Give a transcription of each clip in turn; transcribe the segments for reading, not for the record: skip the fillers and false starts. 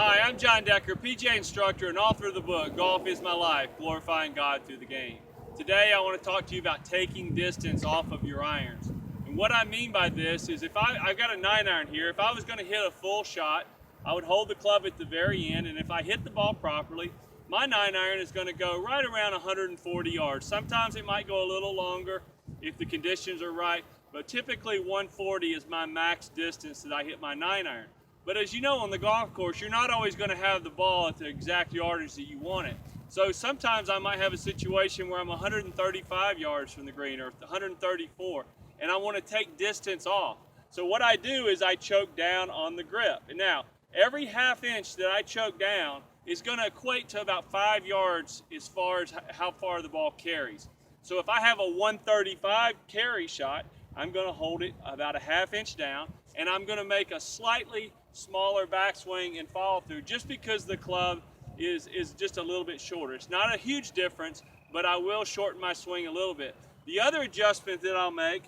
Hi, I'm John Decker, PGA instructor and author of the book, Golf is My Life, Glorifying God Through the Game. Today I want to talk to you about taking distance off of your irons. And what I mean by this is I've got a 9-iron here. If I was going to hit a full shot, I would hold the club at the very end, and if I hit the ball properly, my 9-iron is going to go right around 140 yards. Sometimes it might go a little longer if the conditions are right, but typically 140 is my max distance that I hit my 9-iron. But as you know, on the golf course, you're not always going to have the ball at the exact yardage that you want it. So sometimes I might have a situation where I'm 135 yards from the green or 134, and I want to take distance off. So what I do is I choke down on the grip. And now, every half inch that I choke down is going to equate to about 5 yards as far as how far the ball carries. So if I have a 135 carry shot, I'm going to hold it about a half inch down, and I'm going to make a slightly smaller backswing and follow through just because the club is just a little bit shorter. It's not a huge difference, but I will shorten my swing a little bit. The other adjustment that I'll make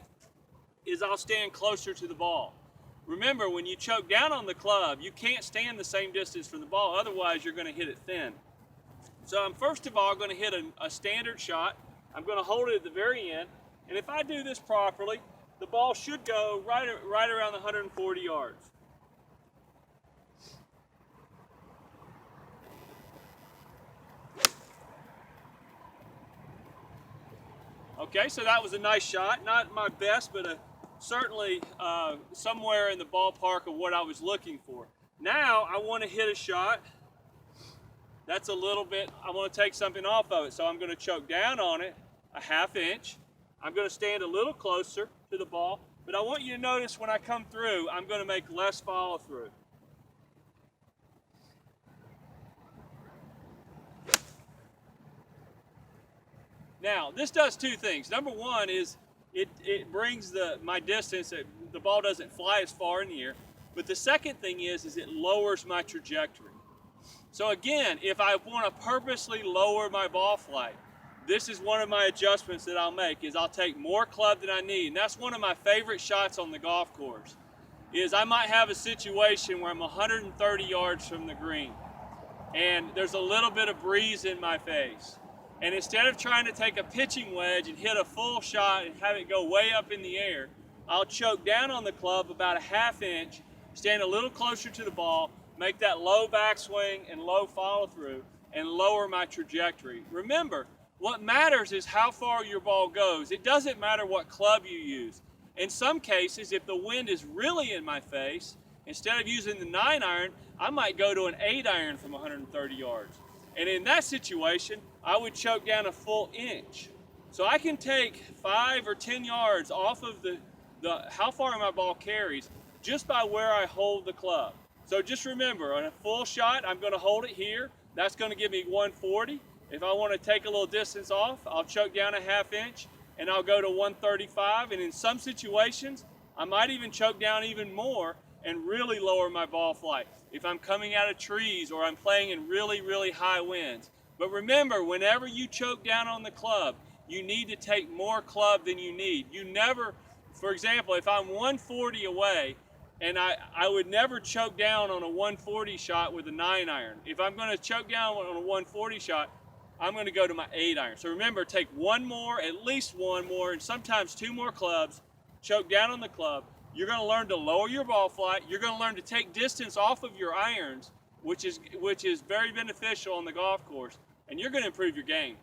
is I'll stand closer to the ball. Remember, when you choke down on the club, you can't stand the same distance from the ball, otherwise you're going to hit it thin. So I'm first of all going to hit a standard shot. I'm going to hold it at the very end, and if I do this properly, the ball should go right around the 140 yards. Okay, so that was a nice shot. Not my best, but certainly somewhere in the ballpark of what I was looking for. Now I want to hit a shot that's a little bit, I want to take something off of it. So I'm going to choke down on it a half inch. I'm going to stand a little closer to the ball, but I want you to notice when I come through, I'm going to make less follow through. Now, this does two things. Number one is it brings my distance, the ball doesn't fly as far in the air. But the second thing is it lowers my trajectory. So again, if I want to purposely lower my ball flight, this is one of my adjustments that I'll make, is I'll take more club than I need. And that's one of my favorite shots on the golf course, is I might have a situation where I'm 130 yards from the green, and there's a little bit of breeze in my face. And instead of trying to take a pitching wedge and hit a full shot and have it go way up in the air, I'll choke down on the club about a half inch, stand a little closer to the ball, make that low backswing and low follow through, and lower my trajectory. Remember, what matters is how far your ball goes. It doesn't matter what club you use. In some cases, if the wind is really in my face, instead of using the 9-iron, I might go to an 8-iron from 130 yards. And in that situation, I would choke down a full inch. So I can take 5 or 10 yards off of how far my ball carries just by where I hold the club. So just remember, on a full shot, I'm going to hold it here. That's going to give me 140. If I want to take a little distance off, I'll choke down a half inch and I'll go to 135. And in some situations, I might even choke down even more and really lower my ball flight if I'm coming out of trees or I'm playing in really, really high winds. But remember, whenever you choke down on the club, you need to take more club than you need. You never, for example, if I'm 140 away, and I would never choke down on a 140 shot with a 9-iron. If I'm going to choke down on a 140 shot, I'm going to go to my 8-iron. So remember, take one more, at least one more, and sometimes two more clubs, choke down on the club. You're going to learn to lower your ball flight. You're going to learn to take distance off of your irons, which is very beneficial on the golf course, and you're going to improve your game.